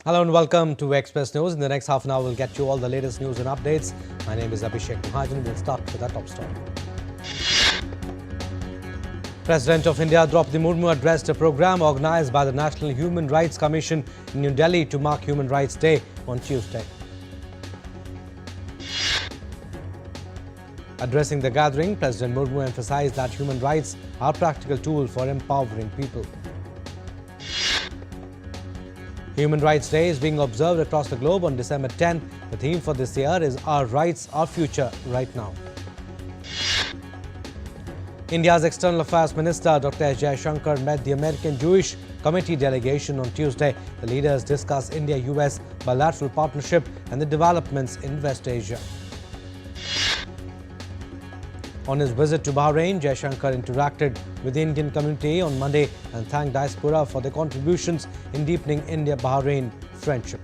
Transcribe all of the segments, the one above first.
Hello and welcome to Express News. In the next half an hour, we'll get you all the latest news and updates. My name is Abhishek Mahajan. We'll start with our top story. President of India Draupadi Murmu addressed a program organized by the National Human Rights Commission in New Delhi to mark Human Rights Day on Tuesday. Addressing the gathering, President Murmu emphasized that human rights are a practical tool for empowering people. Human Rights Day is being observed across the globe on December 10. The theme for this year is Our Rights, Our Future, Right Now. India's External Affairs Minister Dr. S. Jaishankar met the American Jewish Committee delegation on Tuesday. The leaders discussed India-US bilateral partnership and the developments in West Asia. On his visit to Bahrain, Jaishankar interacted with the Indian community on Monday and thanked diaspora for their contributions in deepening India-Bahrain friendship.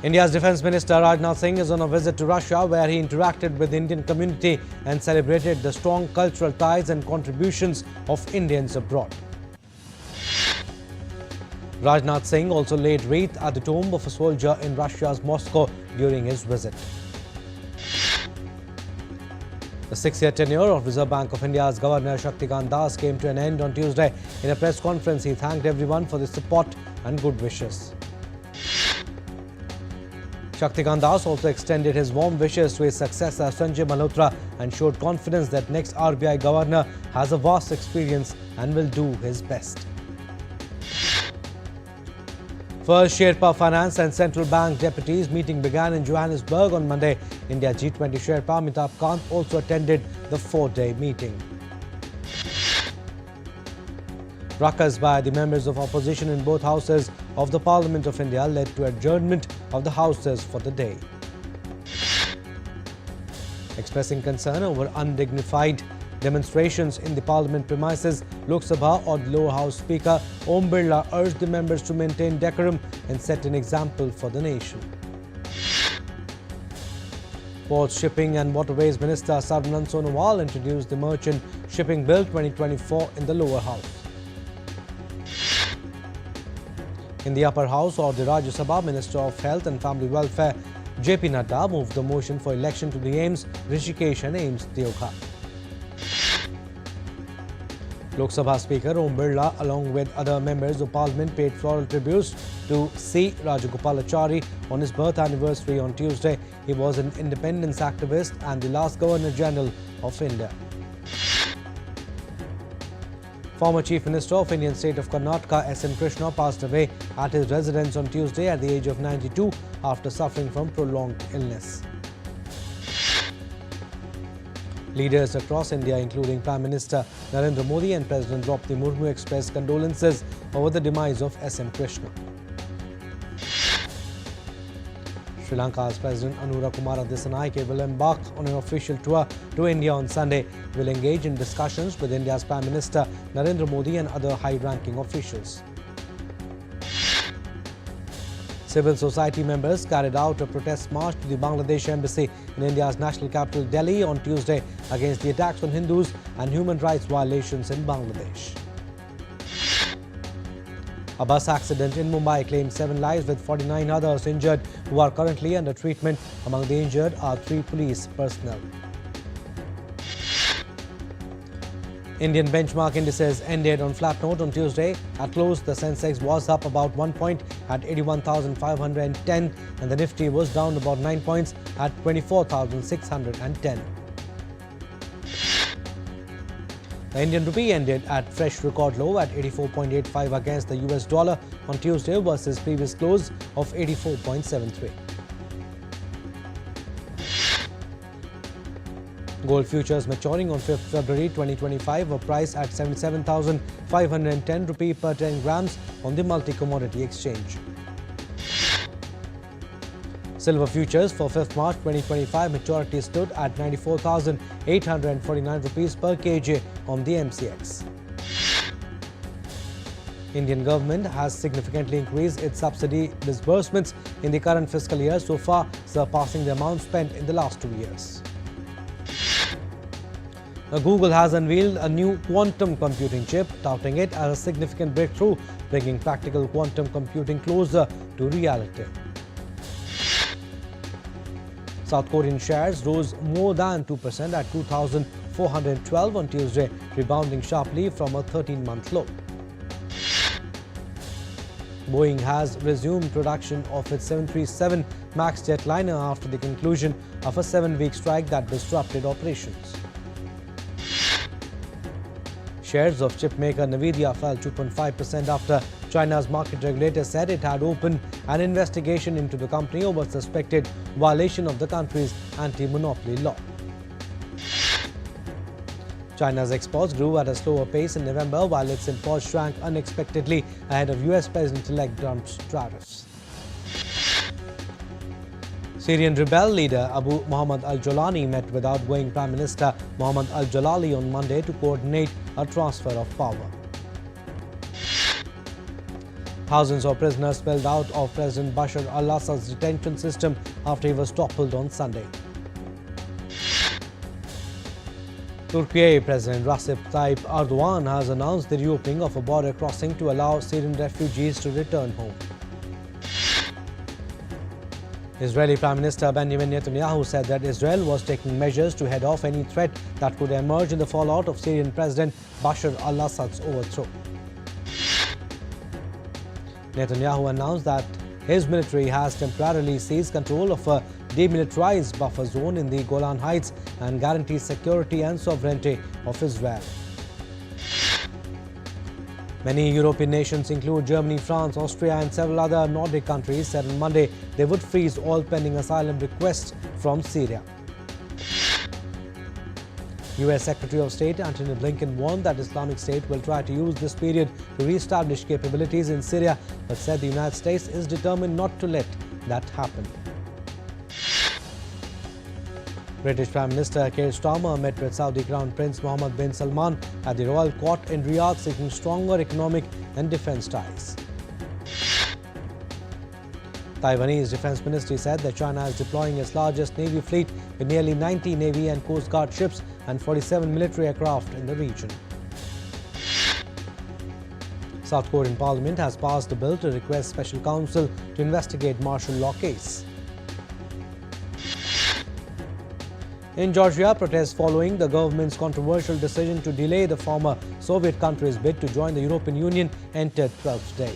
India's Defence Minister Rajnath Singh is on a visit to Russia, where he interacted with the Indian community and celebrated the strong cultural ties and contributions of Indians abroad. Rajnath Singh also laid wreath at the tomb of a soldier in Russia's Moscow during his visit. The 6-year tenure of Reserve Bank of India's Governor Shaktikant Das came to an end on Tuesday. In a press conference, he thanked everyone for the support and good wishes. Shaktikant Das also extended his warm wishes to his successor Sanjay Malhotra and showed confidence that next RBI Governor has a vast experience and will do his best. First Sherpa Finance and Central Bank deputies meeting began in Johannesburg on Monday. India G20 Sherpa Amitabh Kant also attended the 4-day meeting. Ruckus by the members of opposition in both houses of the Parliament of India led to adjournment of the houses for the day. Expressing concern over undignified demonstrations in the Parliament premises, Lok Sabha or the lower house Speaker Om Birla urged the members to maintain decorum and set an example for the nation. Ports, Shipping and Waterways Minister Sarvanand Sonowal introduced the Merchant Shipping Bill 2024 in the lower house. In the upper house or the Rajya Sabha, Minister of Health and Family Welfare JP Nadda moved the motion for election to the AIIMS Rishikesh and AIIMS Deoghar. Lok Sabha Speaker Om Birla, along with other members of Parliament, paid floral tributes to C. Rajagopalachari on his birth anniversary on Tuesday. He was an independence activist and the last Governor General of India. Former Chief Minister of Indian State of Karnataka S.M. Krishna passed away at his residence on Tuesday at the age of 92 after suffering from prolonged illness. Leaders across India, including Prime Minister Narendra Modi and President Draupadi Murmu, expressed condolences over the demise of S.M. Krishna. Sri Lanka's President Anura Kumara Dissanayake will embark on an official tour to India on Sunday. He will engage in discussions with India's Prime Minister Narendra Modi and other high-ranking officials. Civil society members carried out a protest march to the Bangladesh embassy in India's national capital Delhi on Tuesday against the attacks on Hindus and human rights violations in Bangladesh. A bus accident in Mumbai claimed 7 lives with 49 others injured who are currently under treatment. Among the injured are 3 police personnel. Indian benchmark indices ended on flat note on Tuesday. At close, the Sensex was up about 1 point at 81,510 and the Nifty was down about 9 points at 24,610. The Indian rupee ended at fresh record low at 84.85 against the US dollar on Tuesday versus previous close of 84.73. Gold futures maturing on 5th February 2025 were priced at 77,510 rupee per 10 grams on the multi-commodity exchange. Silver futures for 5th March 2025 maturity stood at 94,849 rupees per kg on the MCX. Indian government has significantly increased its subsidy disbursements in the current fiscal year, so far surpassing the amount spent in the last 2 years. Google has unveiled a new quantum computing chip, touting it as a significant breakthrough, bringing practical quantum computing closer to reality. South Korean shares rose more than 2% at 2,412 on Tuesday, rebounding sharply from a 13-month low. Boeing has resumed production of its 737 MAX jetliner after the conclusion of a 7-week strike that disrupted operations. Shares of chipmaker Nvidia fell 2.5% after China's market regulator said it had opened an investigation into the company over suspected violation of the country's anti-monopoly law. China's exports grew at a slower pace in November, while its imports shrank unexpectedly ahead of US President-elect Trump's tariffs. Syrian rebel leader Abu Muhammad al-Jolani met with outgoing Prime Minister Mohammad al-Jalali on Monday to coordinate a transfer of power. Thousands of prisoners spilled out of President Bashar al-Assad's detention system after he was toppled on Sunday. Turkey President Recep Tayyip Erdogan has announced the reopening of a border crossing to allow Syrian refugees to return home. Israeli Prime Minister Benjamin Netanyahu said that Israel was taking measures to head off any threat that could emerge in the fallout of Syrian President Bashar al-Assad's overthrow. Netanyahu announced that his military has temporarily seized control of a demilitarized buffer zone in the Golan Heights and guarantees security and sovereignty of Israel. Many European nations, include Germany, France, Austria and several other Nordic countries, said on Monday they would freeze all pending asylum requests from Syria. US Secretary of State Antony Blinken warned that Islamic State will try to use this period to re-establish capabilities in Syria, but said the United States is determined not to let that happen. British Prime Minister Keir Starmer met with Saudi Crown Prince Mohammed bin Salman at the Royal Court in Riyadh, seeking stronger economic and defence ties. Taiwanese Defence Ministry said that China is deploying its largest Navy fleet with nearly 90 Navy and Coast Guard ships and 47 military aircraft in the region. South Korean Parliament has passed a bill to request special counsel to investigate martial law case. In Georgia, protests following the government's controversial decision to delay the former Soviet country's bid to join the European Union entered 12th day.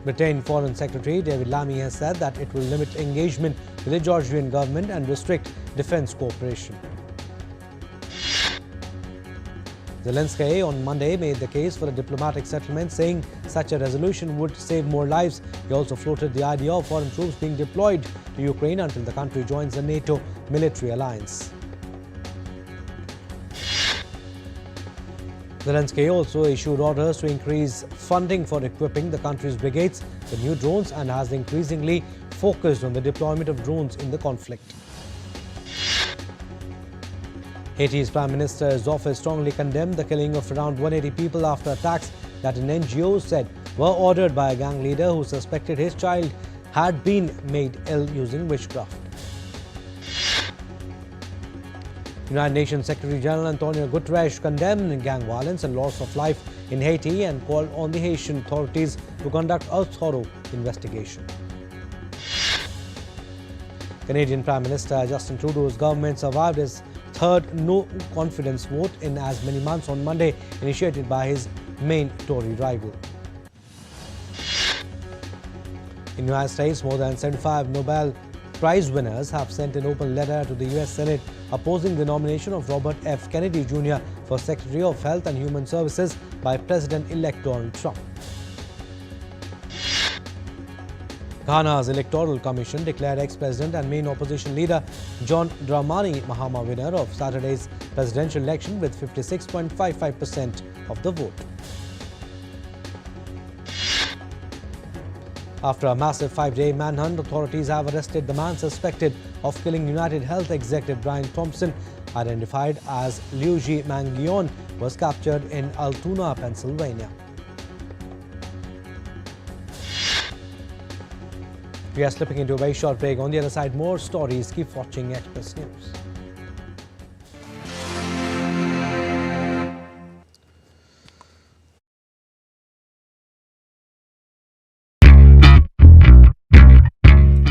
Britain Foreign Secretary David Lammy has said that it will limit engagement with the Georgian government and restrict defence cooperation. Zelensky on Monday made the case for a diplomatic settlement, saying such a resolution would save more lives. He also floated the idea of foreign troops being deployed to Ukraine until the country joins the NATO military alliance. Zelensky also issued orders to increase funding for equipping the country's brigades with new drones and has increasingly focused on the deployment of drones in the conflict. Haiti's Prime Minister's office strongly condemned the killing of around 180 people after attacks that an NGO said were ordered by a gang leader who suspected his child had been made ill using witchcraft. United Nations Secretary General Antonio Guterres condemned gang violence and loss of life in Haiti and called on the Haitian authorities to conduct a thorough investigation. Canadian Prime Minister Justin Trudeau's government survived his third no-confidence vote in as many months on Monday, initiated by his main Tory rival. In the United States, more than 75 Nobel Prize winners have sent an open letter to the US Senate opposing the nomination of Robert F. Kennedy Jr. for Secretary of Health and Human Services by President-elect Donald Trump. Ghana's Electoral Commission declared ex-president and main opposition leader John Dramani Mahama winner of Saturday's presidential election with 56.55% of the vote. After a massive 5-day manhunt, authorities have arrested the man suspected of killing United Health executive Brian Thompson, identified as Luigi Mangione, was captured in Altoona, Pennsylvania. We are slipping into a very short break. On the other side, more stories. Keep watching Express News.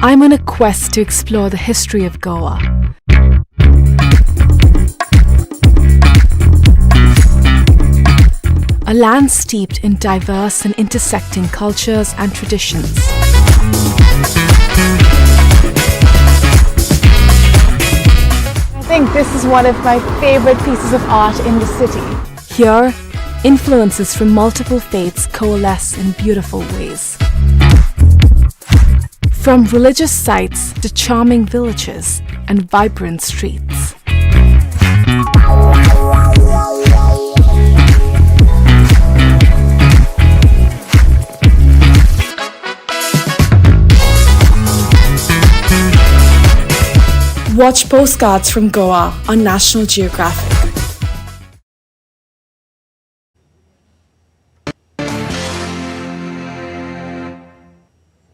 I'm on a quest to explore the history of Goa. A land steeped in diverse and intersecting cultures and traditions. I think this is one of my favorite pieces of art in the city. Here, influences from multiple faiths coalesce in beautiful ways. From religious sites to charming villages and vibrant streets. Watch postcards from Goa on National Geographic.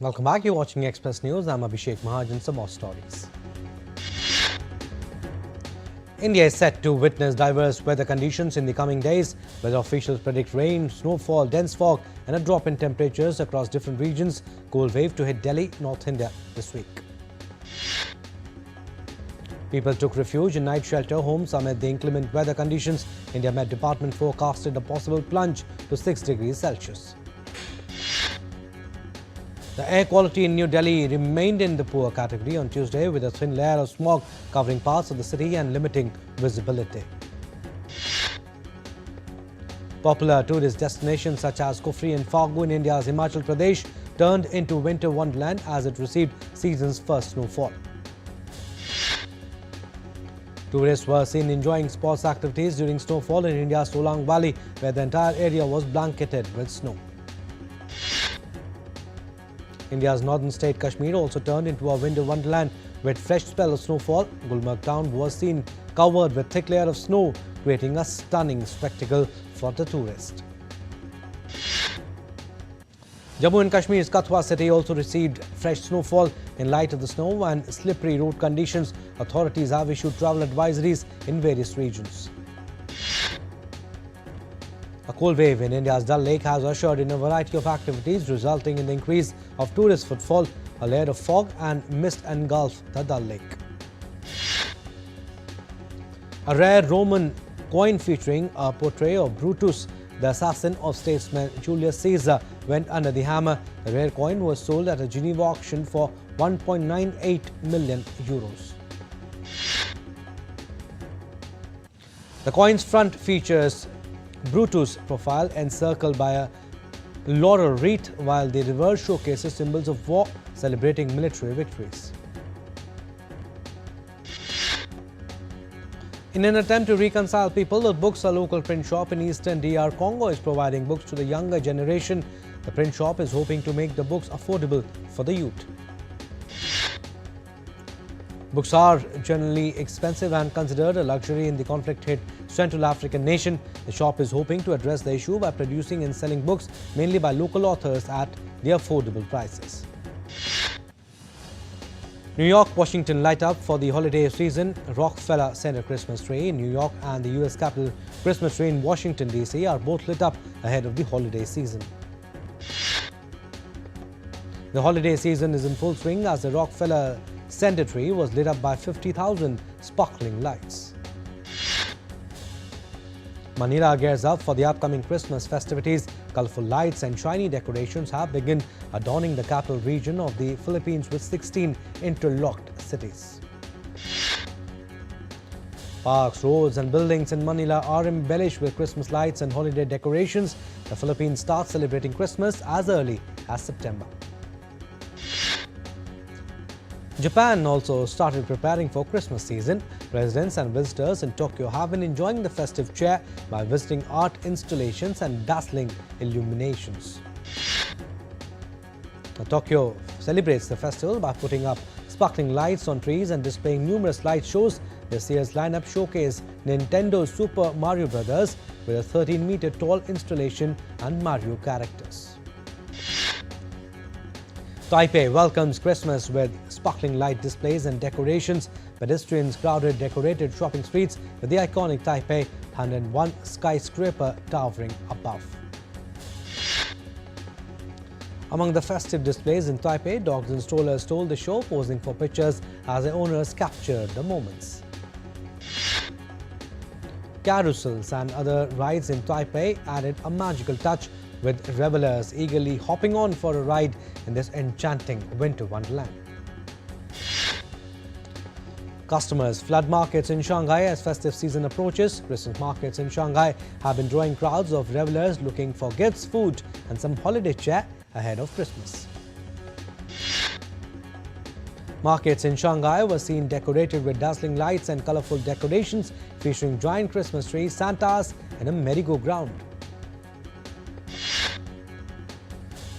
Welcome back. You're watching Express News. I'm Abhishek Mahajan. Some more stories. India is set to witness diverse weather conditions in the coming days. Weather officials predict rain, snowfall, dense fog and a drop in temperatures across different regions. Cold wave to hit Delhi, North India this week. People took refuge in night shelter homes amid the inclement weather conditions. India Met Department forecasted a possible plunge to 6 degrees Celsius. The air quality in New Delhi remained in the poor category on Tuesday, with a thin layer of smog covering parts of the city and limiting visibility. Popular tourist destinations such as Kufri and Fagu in India's Himachal Pradesh turned into winter wonderland as it received season's first snowfall. Tourists were seen enjoying sports activities during snowfall in India's Solang Valley, where the entire area was blanketed with snow. India's northern state Kashmir also turned into a winter wonderland with fresh spell of snowfall. Gulmarg town was seen covered with thick layer of snow, creating a stunning spectacle for the tourist. Jammu and Kashmir's Kathua city also received fresh snowfall. In light of the snow and slippery road conditions, authorities have issued travel advisories in various regions. A cold wave in India's Dal Lake has ushered in a variety of activities, resulting in the increase of tourist footfall. A layer of fog and mist engulfed the Dal Lake. A rare Roman coin featuring a portrait of Brutus, the assassin of statesman Julius Caesar, went under the hammer. The rare coin was sold at a Geneva auction for 1.98 million euros. The coin's front features Brutus' profile encircled by a laurel wreath, while the reverse showcases symbols of war celebrating military victories. In an attempt to reconcile people with books, a local print shop in eastern DR Congo is providing books to the younger generation. The print shop is hoping to make the books affordable for the youth. Books are generally expensive and considered a luxury in the conflict-hit Central African nation. The shop is hoping to address the issue by producing and selling books mainly by local authors at the affordable prices. New York, Washington light up for the holiday season. Rockefeller Center Christmas tree in New York and the US Capitol Christmas tree in Washington, D.C. are both lit up ahead of the holiday season. The holiday season is in full swing as the Rockefeller Center tree was lit up by 50,000 sparkling lights. Manila gears up for the upcoming Christmas festivities. Colorful lights and shiny decorations have begun adorning the capital region of the Philippines with 16 interlocked cities. Parks, roads and buildings in Manila are embellished with Christmas lights and holiday decorations. The Philippines starts celebrating Christmas as early as September. Japan also started preparing for Christmas season. Residents and visitors in Tokyo have been enjoying the festive cheer by visiting art installations and dazzling illuminations. Tokyo celebrates the festival by putting up sparkling lights on trees and displaying numerous light shows. This year's lineup showcased Nintendo's Super Mario Bros. With a 13-meter tall installation and Mario characters. Taipei welcomes Christmas with sparkling light displays and decorations. Pedestrians crowded decorated shopping streets with the iconic Taipei 101 skyscraper towering above. Among the festive displays in Taipei, dogs and strollers stole the show, posing for pictures as their owners captured the moments. Carousels and other rides in Taipei added a magical touch, with revelers eagerly hopping on for a ride in this enchanting winter wonderland. Customers flood markets in Shanghai as festive season approaches. Christmas markets in Shanghai have been drawing crowds of revelers looking for gifts, food and some holiday cheer ahead of Christmas. Markets in Shanghai were seen decorated with dazzling lights and colorful decorations featuring giant Christmas trees, Santas and a merry-go-round.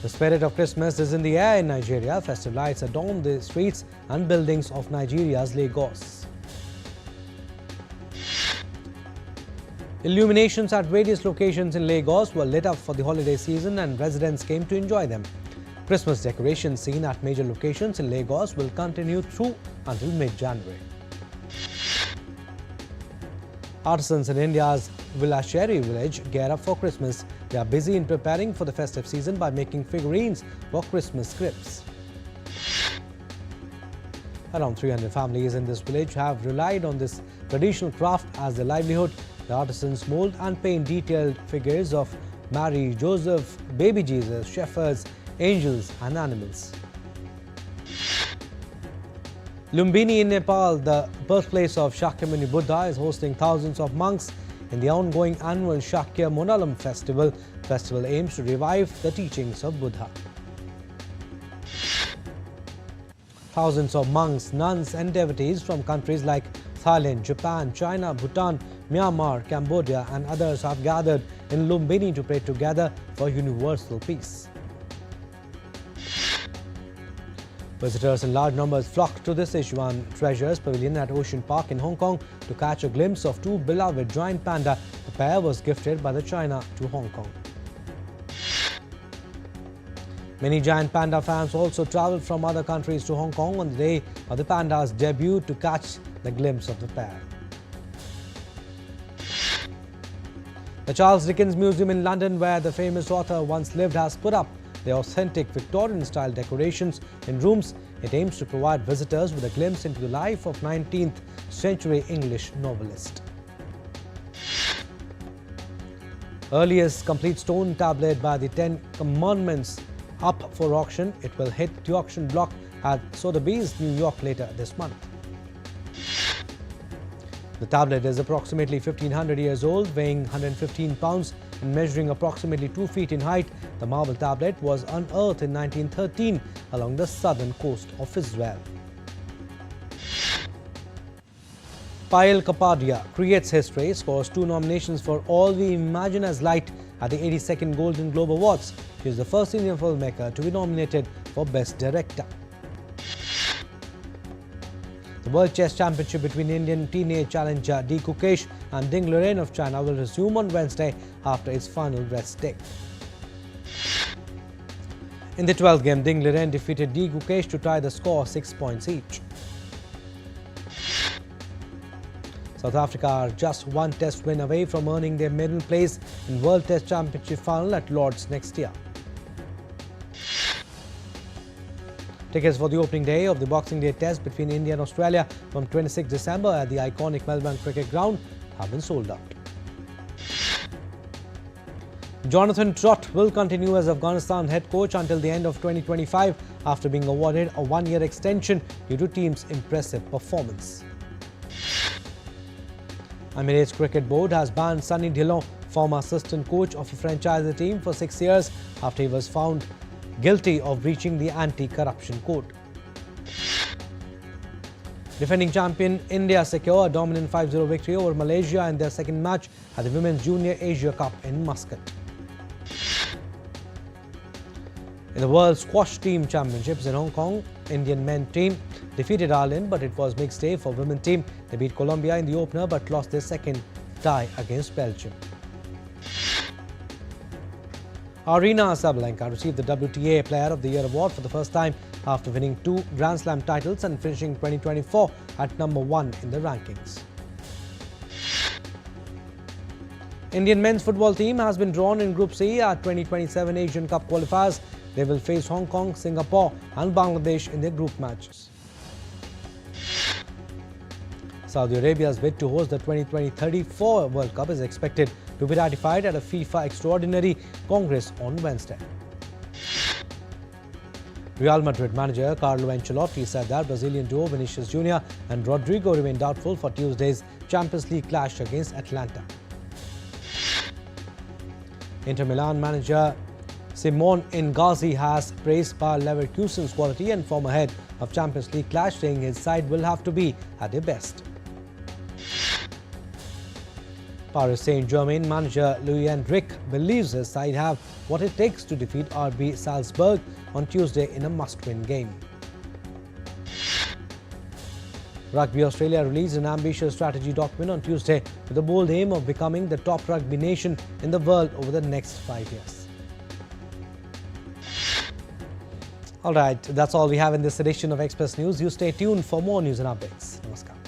The spirit of Christmas is in the air in Nigeria. Festive lights adorn the streets and buildings of Nigeria's Lagos. Illuminations at various locations in Lagos were lit up for the holiday season and residents came to enjoy them. Christmas decorations seen at major locations in Lagos will continue through until mid-January. Artisans in India's Villacheri village gear up for Christmas. They are busy in preparing for the festive season by making figurines for Christmas scripts. Around 300 families in this village have relied on this traditional craft as their livelihood. The artisans mold and paint detailed figures of Mary, Joseph, baby Jesus, shepherds, angels and animals. Lumbini in Nepal, the birthplace of Shakyamuni Buddha, is hosting thousands of monks in the ongoing annual Shakya Monalam festival. The festival aims to revive the teachings of Buddha. Thousands of monks, nuns and devotees from countries like Thailand, Japan, China, Bhutan, Myanmar, Cambodia and others have gathered in Lumbini to pray together for universal peace. Visitors in large numbers flocked to the Sichuan Treasures Pavilion at Ocean Park in Hong Kong to catch a glimpse of two beloved giant panda. The pair was gifted by the China to Hong Kong. Many giant panda fans also travelled from other countries to Hong Kong on the day of the panda's debut to catch the glimpse of the pair. The Charles Dickens Museum in London, where the famous author once lived, has put up the authentic Victorian-style decorations in rooms. It aims to provide visitors with a glimpse into the life of 19th century English novelist. Earliest complete stone tablet by the 10 Commandments up for auction. It will hit the auction block at Sotheby's, New York later this month. The tablet is approximately 1500 years old, weighing 115 pounds and measuring approximately 2 feet in height. The marble tablet was unearthed in 1913 along the southern coast of Israel. Payal Kapadia creates history, scores 2 nominations for All We Imagine as Light at the 82nd Golden Globe Awards. She is the first Indian filmmaker to be nominated for Best Director. The World Chess Championship between Indian teenage challenger D. Gukesh and Ding Liren of China will resume on Wednesday after its final rest day. In the 12th game, Ding Liren defeated D. Gukesh to tie the score 6 points each. South Africa are just one test win away from earning their maiden place in World Test Championship final at Lord's next year. Tickets for the opening day of the Boxing Day Test between India and Australia from 26 December at the iconic Melbourne Cricket Ground have been sold out. Jonathan Trott will continue as Afghanistan head coach until the end of 2025 after being awarded a 1-year extension due to team's impressive performance. Emirates Cricket Board has banned Sunny Dhillon, former assistant coach of a franchise team, for 6 years after he was found guilty of breaching the anti-corruption code. Defending champion India secure a dominant 5-0 victory over Malaysia in their second match at the Women's Junior Asia Cup in Muscat. In the World Squash Team Championships in Hong Kong, Indian men team defeated Ireland, but it was mixed day for women team. They beat Colombia in the opener but lost their second tie against Belgium. Aryna Sabalenka received the WTA Player of the Year award for the first time after winning 2 Grand Slam titles and finishing 2024 at number 1 in the rankings. Indian men's football team has been drawn in Group C at 2027 Asian Cup qualifiers. They will face Hong Kong, Singapore and Bangladesh in their group matches. Saudi Arabia's bid to host the 2034 World Cup is expected to be ratified at a FIFA Extraordinary Congress on Wednesday. Real Madrid manager Carlo Ancelotti said that Brazilian duo Vinicius Jr. and Rodrigo remain doubtful for Tuesday's Champions League clash against Atlanta. Inter Milan manager Simone Inzaghi has praised Bayer Leverkusen's quality and form ahead of Champions League clash, saying his side will have to be at their best. Paris Saint-Germain manager Louis Enrique believes his side have what it takes to defeat RB Salzburg on Tuesday in a must-win game. Rugby Australia released an ambitious strategy document on Tuesday with the bold aim of becoming the top rugby nation in the world over the next 5 years. Alright, that's all we have in this edition of Express News. You stay tuned for more news and updates. Namaskar.